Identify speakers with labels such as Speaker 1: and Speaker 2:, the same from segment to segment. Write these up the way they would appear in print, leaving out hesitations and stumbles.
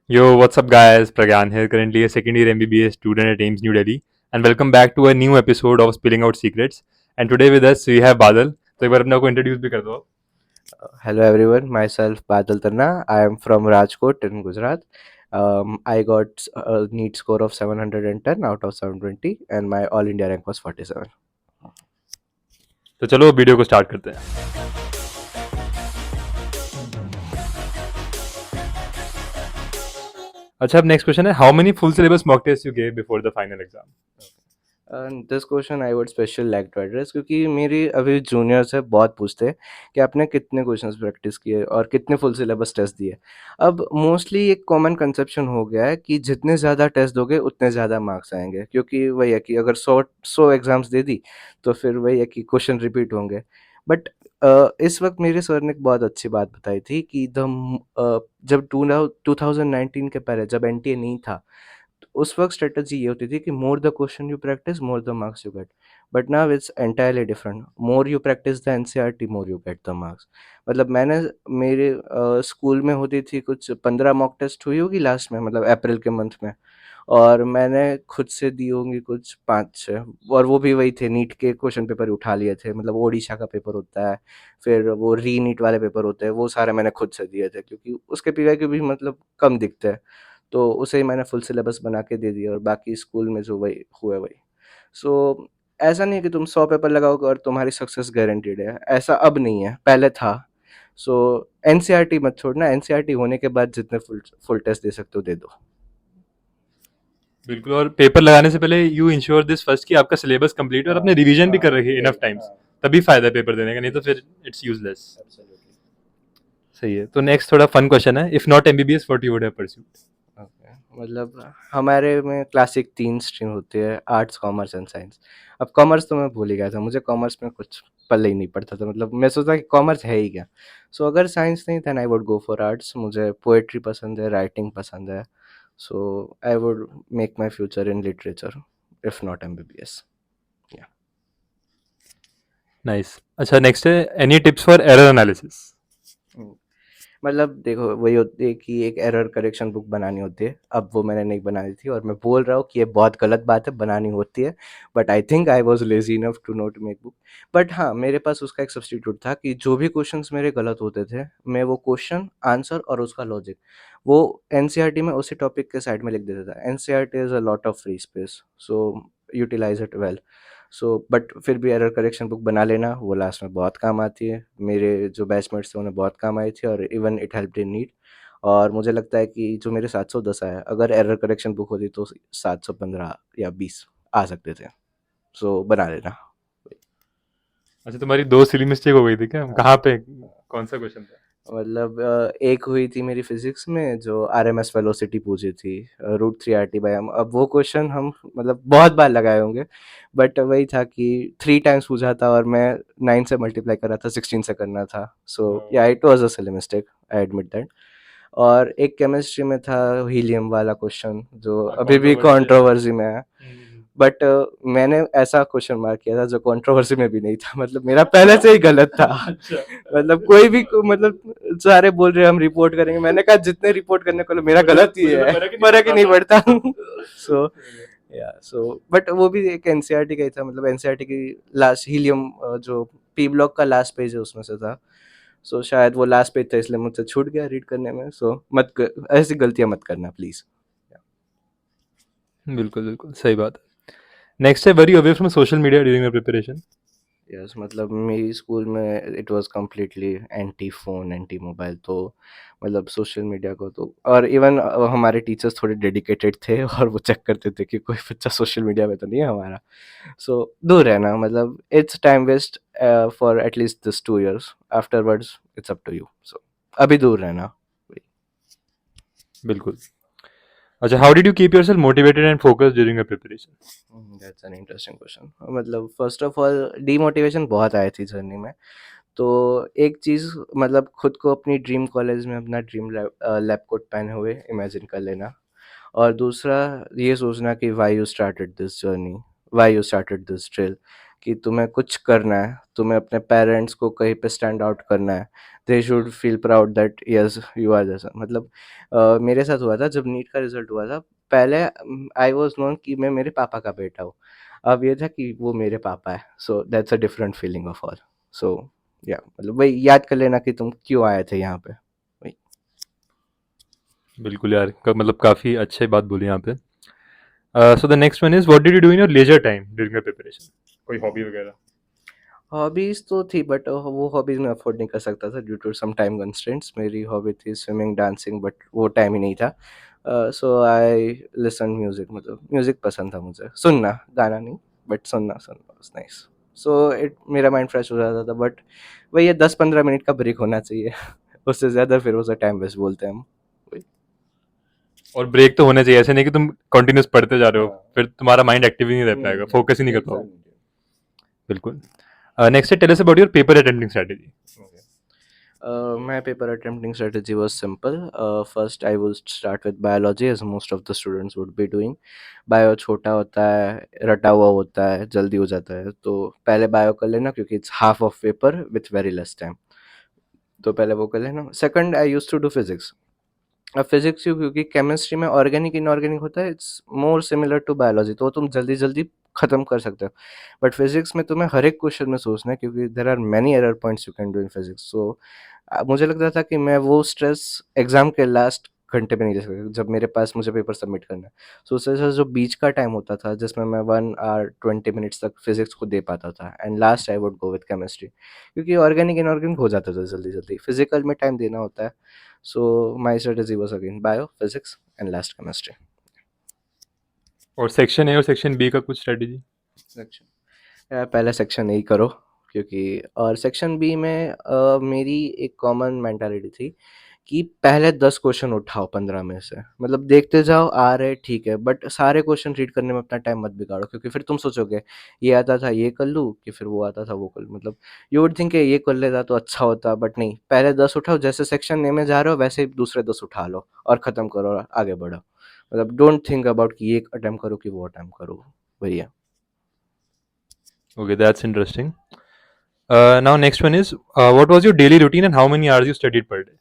Speaker 1: Yo, what's up, guys? Pragyan here, currently a second year MBBS student at AIMS New Delhi, and welcome back to a new episode of Spilling Out Secrets. And today with us we have Badal. तो एक बार अपने को introduce भी कर दो आप.
Speaker 2: Hello everyone, myself Badal Tanna. I am from Rajkot in Gujarat. I got a NEET score of 710 out of 720 and my all India rank was 47.
Speaker 1: तो चलो वीडियो को स्टार्ट करते हैं. अच्छा, अब नेक्स्ट क्वेश्चन है, how many full syllabus mock test you gave before the final exam?
Speaker 2: This question I would special like to address क्योंकि मेरी अभी जूनियर्स है बहुत पूछते हैं कि आपने कितने क्वेश्चंस प्रैक्टिस किए और कितने फुल सिलेबस टेस्ट दिए. अब मोस्टली एक कॉमन कंसेप्शन हो गया है कि जितने ज़्यादा टेस्ट दोगे उतने ज़्यादा मार्क्स आएंगे, क्योंकि वही है कि अगर 100 एग्ज़ाम्स दे दी तो फिर वही है कि क्वेश्चन रिपीट होंगे. बट इस वक्त मेरे सर ने एक बहुत अच्छी बात बताई थी कि जब 2019 के पहले जब एनटीए नहीं था, तो उस वक्त स्ट्रेटजी ये होती थी कि more the question you practice more the marks you get. But now it's entirely different. More you practice the NCERT more you get the marks. मतलब मैंने मेरे स्कूल में होती थी कुछ 15 मॉक टेस्ट हुई होगी लास्ट में, मतलब अप्रैल के मंथ में. और मैंने खुद से दी होंगी कुछ 5-6, और वो भी वही थे, नीट के क्वेश्चन पेपर उठा लिए थे. मतलब ओडिशा का पेपर होता है, फिर वो री नीट वाले पेपर होते हैं, वो सारे मैंने खुद से दिए थे क्योंकि उसके पीवाई के भी मतलब कम दिखते हैं. तो उसे ही मैंने फुल सिलेबस बना के दे दिया और बाकी स्कूल में जो वही हुआ वही. सो ऐसा नहीं है कि तुम 100 पेपर लगाओगे और तुम्हारी सक्सेस गारंटीड है, ऐसा अब नहीं है, पहले था. सो एनसीईआरटी मत छोड़ना, एनसीईआरटी होने के बाद जितने फुल फुल टेस्ट दे सकते हो दे दो.
Speaker 1: बिल्कुल, और पेपर लगाने से पहले यू इंश्योर दिस फर्स्ट कि आपका सिलेबस कंप्लीट और अपने रिवीजन भी कर रखे इनफ टाइम्स. तभी फायदा है पेपर देने का, नहीं तो फिर इट्स यूजलेस. सही है. तो नेक्स्ट थोड़ा फन क्वेश्चन है, if not MBBS what you would have pursued?
Speaker 2: Okay, मतलब हमारे में क्लासिक 3 स्ट्रीम होती है, आर्ट्स, कॉमर्स एंड साइंस. अब कॉमर्स तो मैं भूल ही गया था, मुझे कॉमर्स में कुछ पल्ले ही नहीं पड़ता था, मतलब मैं सोचता कि कॉमर्स है ही क्या. सो अगर साइंस नहीं then I would go for arts. मुझे पोएट्री पसंद है, राइटिंग पसंद है. So I would make my future in literature if not MBBS. Yeah.
Speaker 1: Nice. अच्छा, नेक्स्ट है, any tips for error analysis?
Speaker 2: मतलब देखो, वही होती है कि एक एरर करेक्शन बुक बनानी होती है. अब वो मैंने नहीं बनाई थी और मैं बोल रहा हूँ कि ये बहुत गलत बात है, बनानी होती है. But I think I was lazy enough to not make book. But हाँ, मेरे पास उसका एक सब्स्टिट्यूट था कि जो भी क्वेश्चंस मेरे गलत होते थे, मैं वो क्वेश्चन, आंसर और उसका लॉजिक वो एनसीईआरटी में उसी टॉपिक के साइड में लिख देता था. NCERT is a lot of free space, so utilize it well. So but फिर भी एरर करेक्शन बुक बना लेना, वो लास्ट में बहुत काम आती है. मेरे जो बैचमेट्स थे उन्हें बहुत काम आई थी और even it helped in NEET. और मुझे लगता है कि जो मेरे 710 आया, अगर एरर करेक्शन बुक होती तो 715 या 20 आ सकते थे. सो बना लेना.
Speaker 1: अच्छा, तुम्हारी दो सिली मिस्टेक हो गई थी क्या? कहाँ पे? कौन सा क्वेश्चन था?
Speaker 2: मतलब एक हुई थी मेरी फिजिक्स में, जो आरएमएस वेलोसिटी पूछी थी, √3 RT/m. अब वो क्वेश्चन हम मतलब बहुत बार लगाए होंगे, बट वही था कि 3 टाइम्स पूछा था और मैं 9 से मल्टीप्लाई कर रहा था, 16 से करना था. सो या it was a silly mistake, I admit that. और एक केमिस्ट्री में था हीलियम वाला क्वेश्चन, जो
Speaker 1: हाँ,
Speaker 2: अभी भी
Speaker 1: कंट्रोवर्सी है.
Speaker 2: कंट्रोवर्सी में है. बट मैंने ऐसा क्वेश्चन मार्क किया था जो कंट्रोवर्सी में भी नहीं था, मतलब मेरा पहले से ही गलत था.
Speaker 1: अच्छा.
Speaker 2: मतलब कोई भी मतलब सारे बोल रहे हैं हम रिपोर्ट करेंगे, मैंने कहा जितने रिपोर्ट करने को लो, मेरा गलत ही है, फर्क ही नहीं पड़ता. सो या, सो बट वो भी एक एनसीईआरटी का ही था, मतलब एनसीईआरटी की लास्ट हीलियम, जो पी ब्लॉक का लास्ट पेज है उसमें से था. सो शायद वो लास्ट पेज था इसलिए मुझसे छूट गया रीड करने में. सो ऐसी गलतियां मत करना प्लीज.
Speaker 1: बिल्कुल बिल्कुल सही बात है. नेक्स्ट है, very away from social media during your preparation?
Speaker 2: Yes, मतलब मेरी स्कूल में it was completely anti phone, anti mobile. तो मतलब सोशल मीडिया को तो, और इवन हमारे टीचर्स थोड़े डेडिकेटेड थे और वो चेक करते थे कि कोई बच्चा सोशल मीडिया पे तो नहीं है हमारा. सो दूर रहना, मतलब it's time waste for at least this 2 years. Afterwards it's up to you. So अभी दूर रहना.
Speaker 1: बिल्कुल. अच्छा, how did you keep yourself motivated and focused during your preparation?
Speaker 2: That's an interesting question. मतलब फर्स्ट ऑफ ऑल डीमोटिवेशन बहुत आई थी journey में. तो एक चीज़, मतलब खुद को अपनी ड्रीम कॉलेज में अपना ड्रीम लैब कोट पहने हुए इमेजिन कर लेना. और दूसरा ये सोचना कि why you started this journey, why you started this trail, कि तुम्हें कुछ करना है, तुम्हें अपने पेरेंट्स को कहीं पे स्टैंड आउट करना है, they should feel proud that yes you are जैसा मतलब मेरे साथ हुआ था जब नीट का रिजल्ट हुआ था। पहले आई वाज नोन कि मैं मेरे पापा का बेटा हूँ, अब ये था कि वो मेरे पापा है, so that's a different feeling of all. So yeah मतलब वही याद कर लेना कि तुम क्यों आए थे यहाँ पे, वही।
Speaker 1: बिल्कुल यार, मतलब काफ़ी अच्छी बात बोली यहाँ पे। So the next one is what did you do in your leisure time during your preparation? कोई हॉबी वगैरह?
Speaker 2: हॉबीज़ तो थी बट वो हॉबीज़ मैं अफ़ोर्ड नहीं कर सकता था due to some time constraints. मेरी हॉबी थी स्विमिंग, डांसिंग बट वो टाइम ही नहीं था। सो आई लिसन म्यूज़िक मतलब म्यूज़िक पसंद था मुझे। सुनना, गाना नहीं बट सुनना सुनना वाज़ नाइस। सो इट मेरा माइंड फ्रेश हो जाता था बट वही है 10-15 मिनट का ब्रेक होना चाहिए। उससे ज़्यादा फिर उसे टाइम वेस्ट बोलते हैं हम। वही।
Speaker 1: और ब्रेक तो होना चाहिए, ऐसे नहीं कि तुम कंटिन्यूस पढ़ते जा रहे हो,
Speaker 2: हाँ।
Speaker 1: फिर तुम्हारा माइंड एक्टिव ही नहीं रह पाएगा, फोकस ही नहीं कर पाओगे।
Speaker 2: एग्ज़ैक्टली।
Speaker 1: बिल्कुल। Next tell us about your paper attempting strategy.
Speaker 2: My paper attempting strategy was simple. First, I will start with biology, as most of the students would be doing. Bio छोटा होता है, रटा हुआ होता है, जल्दी हो जाता है, तो पहले बायो कर लेना क्योंकि it's half of paper with very less time, तो पहले वो कर लेना। Second, I used to do physics. अब फिजिक्स क्यों, क्योंकि केमिस्ट्री में ऑर्गेनिक इनऑर्गेनिक होता है, it's more similar to biology, तो तुम जल्दी जल्दी खत्म कर सकते हो। बट फिजिक्स में तुम्हें हर एक क्वेश्चन में सोचना है क्योंकि there are many error points you can do in physics. So मुझे लगता था कि मैं वो स्ट्रेस एग्जाम के लास्ट घंटे पे नहीं ले सकता जब मेरे पास मुझे पेपर सबमिट करना है। सो उससे अच्छा जो बीच का टाइम होता था जिसमें मैं 1 आवर 20 मिनट्स तक फिजिक्स को दे पाता था, and last I would go with chemistry क्योंकि ऑर्गेनिक इनऑर्गेनिक हो जाता था जल्दी जल्दी, फिजिकल में टाइम देना होता है। So my strategy was again bio, physics, and last chemistry.
Speaker 1: और सेक्शन ए और सेक्शन बी का कुछ स्ट्रेटजी?
Speaker 2: सेक्शन पहले सेक्शन ए ही करो क्योंकि और सेक्शन बी में मेरी एक कॉमन मेंटालिटी थी कि पहले 10 क्वेश्चन उठाओ 15 में से, मतलब देखते जाओ आ रहे ठीक है बट सारे क्वेश्चन रीड करने में अपना टाइम मत बिगाड़ो क्योंकि फिर तुम सोचोगे ये आता था ये कर लूँ कि फिर वो आता था वो कर लूँ, मतलब यू वुड थिंक ये कर लेता तो अच्छा होता बट नहीं, पहले 10 उठाओ, जैसे सेक्शन ए में जा रहे हो वैसे ही दूसरे 10 उठा लो और ख़त्म करो और आगे बढ़ो, मतलब डोंट थिंक अबाउट कि ये अटेम्प्ट करो कि वो अटेम्प्ट करो, भैया।
Speaker 1: Okay, that's interesting. Now next one is what was your daily routine and how many hours you studied per day?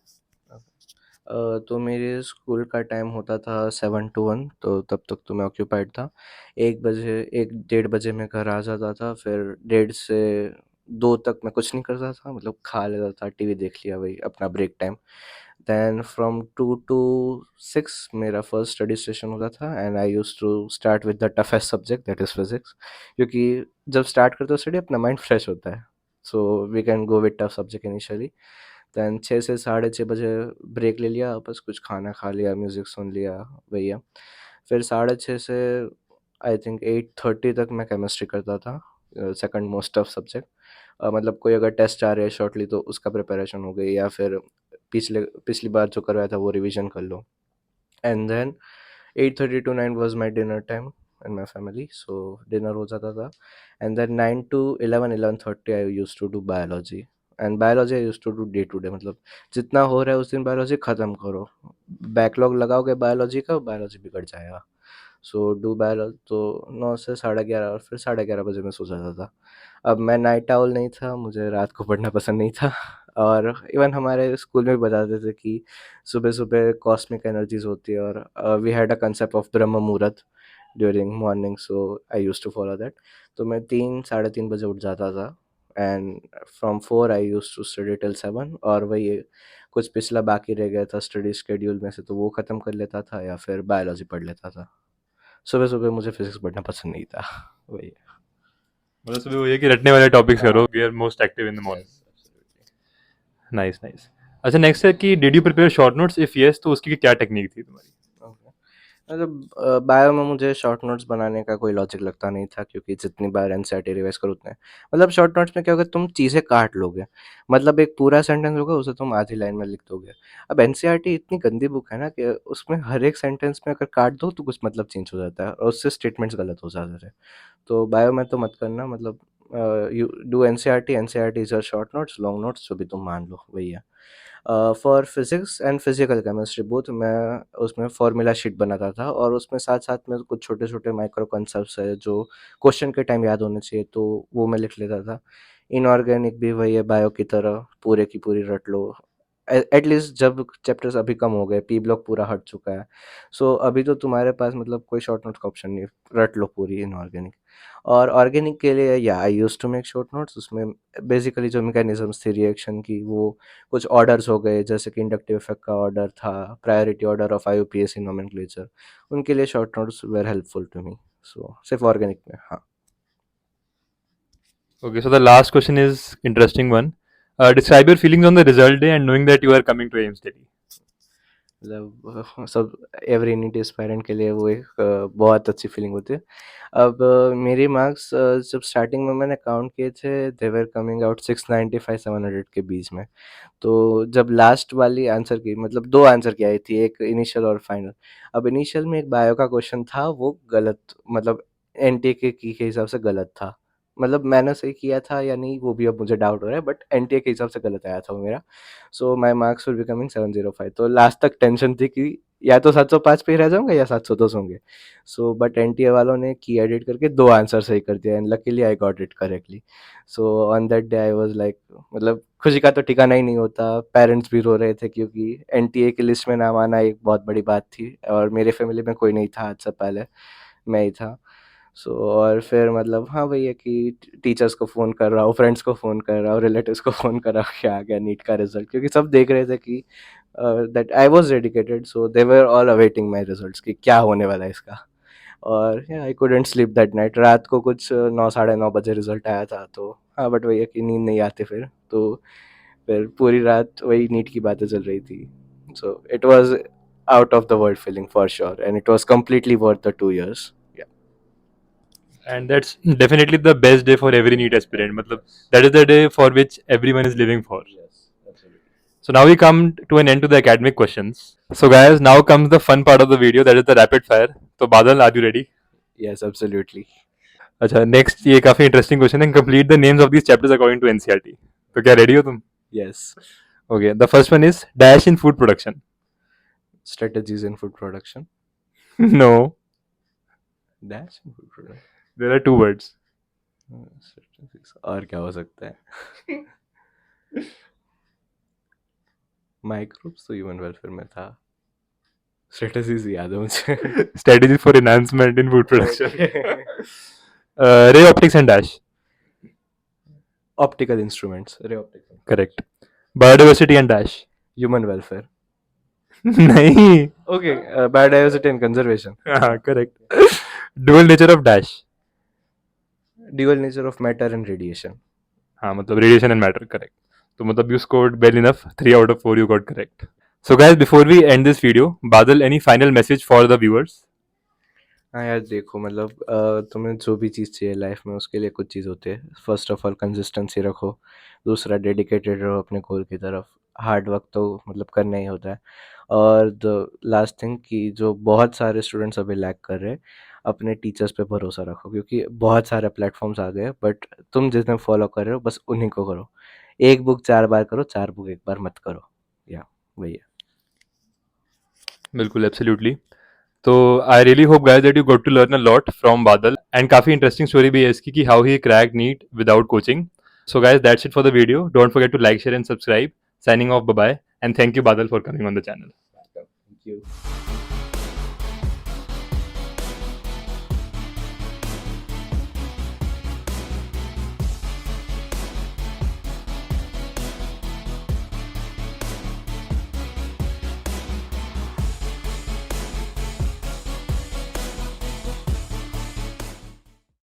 Speaker 2: तो मेरे स्कूल का टाइम होता था 7 to 1, तो तब तक तो मैं ऑक्यूपाइड था। 1 बजे 1 डेढ़ बजे मैं घर आ जाता था, फिर 1:30 से 2 तक मैं कुछ नहीं करता था, मतलब खा लेता था, टीवी देख लिया, वही अपना break time. Then from 2 to 6 मेरा फर्स्ट स्टडी सेशन होता था and I used to start with the toughest subject that is physics, क्योंकि जब स्टार्ट करते हो स्टडी अपना माइंड फ्रेश होता है, so we can go with tough subject initially. Then 6 से 6:30 बजे ब्रेक ले लिया, बस कुछ खाना खा लिया, म्यूज़िक सुन लिया, भैया। फिर 6:30 से आई थिंक 8:30 तक मैं केमिस्ट्री करता था, सेकंड मोस्ट ऑफ सब्जेक्ट। मतलब कोई अगर टेस्ट आ रहे हैं शॉर्टली तो उसका प्रिपरेशन हो गई, या फिर पिछली बार जो करवाया था वो रिवीजन कर लो। And then 8:30 to 9 was my dinner time in my family, so dinner हो जाता था। And then 9 to 11 11:30 I used to do biology, and biology I used to do day to day, मतलब जितना हो रहा है उस दिन बायोलॉजी ख़त्म करो, बैकलॉग लगाओगे बायोलॉजी का, बायोलॉजी बिगड़ जाएगा। सो डू बायोलॉजी, तो 9 से 11:30 और फिर 11:30 बजे मैं सो जाता था। अब मैं नाइट आउल नहीं था, मुझे रात को पढ़ना पसंद नहीं था। और इवन हमारे स्कूल में भी बताते थे कि सुबह-सुबह कॉस्मिक एनर्जीज़ होती है, और we had a concept of Brahma muhurta during morning, so I used to follow that. तो मैं 3 साढ़े 3 बजे उठ जाता था, and from 4 I used to study till 7, और वही कुछ पिछला बाकी रह गया था स्टडी शेड्यूल में से तो वो ख़त्म कर लेता था या फिर बायोलॉजी पढ़ लेता था। सुबह-सुबह मुझे फिज़िक्स पढ़ना पसंद नहीं था। वही।
Speaker 1: मतलब सुबह वो ये कि रटने वाले टॉपिक्स
Speaker 2: हाँ।
Speaker 1: करो, we are most active in the morning.
Speaker 2: Yes, absolutely.
Speaker 1: Nice nice. अच्छा, नेक्स्ट है कि did you prepare short notes? If yes तो उसकी क्या टेक्निक थी तुम्हारी?
Speaker 2: ओके। मतलब बायो में मुझे शॉर्ट नोट्स बनाने का कोई लॉजिक लगता नहीं था क्योंकि जितनी बार एनसीईआरटी रिवाइज करो उतने, मतलब शॉर्ट नोट्स में क्या होगा, तुम चीज़ें काट लोगे, मतलब एक पूरा सेंटेंस होगा उसे तुम आधी लाइन में लिख दोगे। अब एनसीईआरटी इतनी गंदी बुक है ना कि उसमें हर एक सेंटेंस में अगर काट दो तो कुछ मतलब चेंज हो जाता है और उससे स्टेटमेंट्स गलत हो जाते थे। तो बायो में तो मत करना, मतलब you do NCERT, NCERT is your short notes, long notes जो भी तुम मान लो, वही है। For physics and physical chemistry both मैं उसमें फॉर्मूला शीट बनाता था और उसमें साथ साथ में कुछ छोटे छोटे माइक्रो कॉन्सेप्ट्स है जो क्वेश्चन के टाइम याद होने चाहिए, तो वो मैं लिख लेता था। इनऑर्गेनिक भी वही है, बायो की तरह पूरे की पूरी रट लो। एटलीस्ट जब चैप्टर्स अभी कम हो गए, पी ब्लॉक पूरा हट चुका है, सो अभी तो तुम्हारे पास मतलब कोई शॉर्ट नोट्स का ऑप्शन नहीं है, रट लो पूरी इनऑर्गेनिक। और ऑर्गेनिक के लिए yeah I use to make short notes, उसमें बेसिकली जो मैकेनिज्म्स थी रिएक्शन की, वो कुछ ऑर्डर्स हो गए जैसे कि इंडक्टिव इफेक्ट का ऑर्डर था, priority order of IUPAC nomenclature, उनके लिए short notes were helpful to me. So सिर्फ ऑर्गेनिक में, हाँ।
Speaker 1: Okay, so the last question is interesting one. Describe your feelings on the result day and knowing that you are coming to AIMS Delhi.
Speaker 2: मतलब सब every NEET aspirant के लिए वो एक बहुत अच्छी फीलिंग होती है। अब मेरे मार्क्स जब स्टार्टिंग में मैंने काउंट किए थे, दे वर कमिंग आउट 695 700 के बीच में। तो जब लास्ट वाली आंसर की मतलब 2 आंसर की आई थी, एक इनिशियल और फाइनल। अब इनिशियल में एक बायो का क्वेश्चन था, वो गलत मतलब एनटीए के की के हिसाब से गलत था। मतलब मैंने सही किया था या नहीं वो भी अब मुझे डाउट हो रहा है, बट एनटीए के हिसाब से गलत आया था वो मेरा। So my marks will be coming 705। तो लास्ट तक टेंशन थी कि या तो 705 पे ही रह जाऊँगा या 710 होंगे। सो बट एनटीए वालों ने की एडिट करके 2 आंसर सही कर दिया and luckily I got it correctly. So on that day I was like मतलब खुशी का तो ठिकाना ही नहीं होता। पेरेंट्स भी रो रहे थे क्योंकि एनटीए की लिस्ट में नाम आना एक बहुत बड़ी बात थी और मेरे फैमिली में कोई नहीं था आज से पहले, मैं ही था। सो और फिर मतलब हाँ, वही है कि टीचर्स को फ़ोन कर रहा हूँ, फ्रेंड्स को फ़ोन कर रहा हूँ, रिलेटिव्स को फ़ोन कर रहा हूँ कि आ गया नीट का रिज़ल्ट, क्योंकि सब देख रहे थे कि that I was dedicated, so they were all awaiting my results कि क्या होने वाला है इसका। और या I couldn't sleep that night. रात को कुछ 9 साढ़े 9 बजे रिज़ल्ट आया था, तो हाँ, बट वही है कि नींद नहीं आती फिर, तो फिर पूरी रात वही नीट की बातें चल रही थी। So it was out of the world feeling for sure and it was completely worth the 2 years. या
Speaker 1: And that's definitely the best day for every NEET aspirant. Matlab, that is the day for which everyone is living for.
Speaker 2: Yes, absolutely.
Speaker 1: So now we come to an end to the academic questions. So guys, now comes the fun part of the video, that is the rapid fire. So Badal, are you ready?
Speaker 2: Yes, absolutely.
Speaker 1: अच्छा, next ये काफी interesting question है, complete the names of these chapters according to NCERT. तो क्या ready हो तुम?
Speaker 2: Yes.
Speaker 1: Okay, the first one is dash in food production.
Speaker 2: Strategies in food production.
Speaker 1: No,
Speaker 2: Dash in food production.
Speaker 1: There are two words.
Speaker 2: Strategies. और क्या हो सकता है? Microbes तो ह्यूमन वेलफेयर में था। स्ट्रेटजीज याद है मुझे।
Speaker 1: Strategy for enhancement in food production. Ray optics and dash.
Speaker 2: Optical instruments, ray optics.
Speaker 1: Correct. Biodiversity and dash.
Speaker 2: Human welfare.
Speaker 1: नहीं।
Speaker 2: Okay, biodiversity and conservation.
Speaker 1: हाँ, correct. Dual nature of dash.
Speaker 2: Dual nature of matter and radiation.
Speaker 1: हाँ, मतलब radiation and matter, correct. तो मतलब you scored well enough, 3 out of 4 you got correct. So guys, before we end this video, Badal, any final message for the viewers?
Speaker 2: हाँ यार, देखो मतलब तुम्हें जो भी चीज़ चाहिए लाइफ में उसके लिए कुछ चीज़ होती है। फर्स्ट ऑफ ऑल कंसिस्टेंसी रखो, दूसरा डेडिकेटेड रहो अपने गोल की तरफ, हार्ड वर्क तो मतलब करना ही होता है। और द लास्ट थिंग कि जो बहुत सारे स्टूडेंट्स अभी लैक कर रहे हैं, अपने टीचर्स पे भरोसा रखो, क्योंकि बहुत सारे प्लेटफॉर्म्स आ गए, बट तुम जितने फॉलो कर रहे हो बस उन्हीं को करो। एक बुक 4 बार करो, 4 बुक एक बार मत करो। या वही है।
Speaker 1: बिल्कुल, एब्सोल्युटली। तो I really hope guys that you got to learn a lot from Badal, and काफी इंटरेस्टिंग स्टोरी भी है इसकी कि how he crack NEET without coaching. So guys, that's it for the video. Don't forget to like, share and subscribe. Signing off, bye bye, and thank you Badal for coming on the channel.
Speaker 2: Thank you.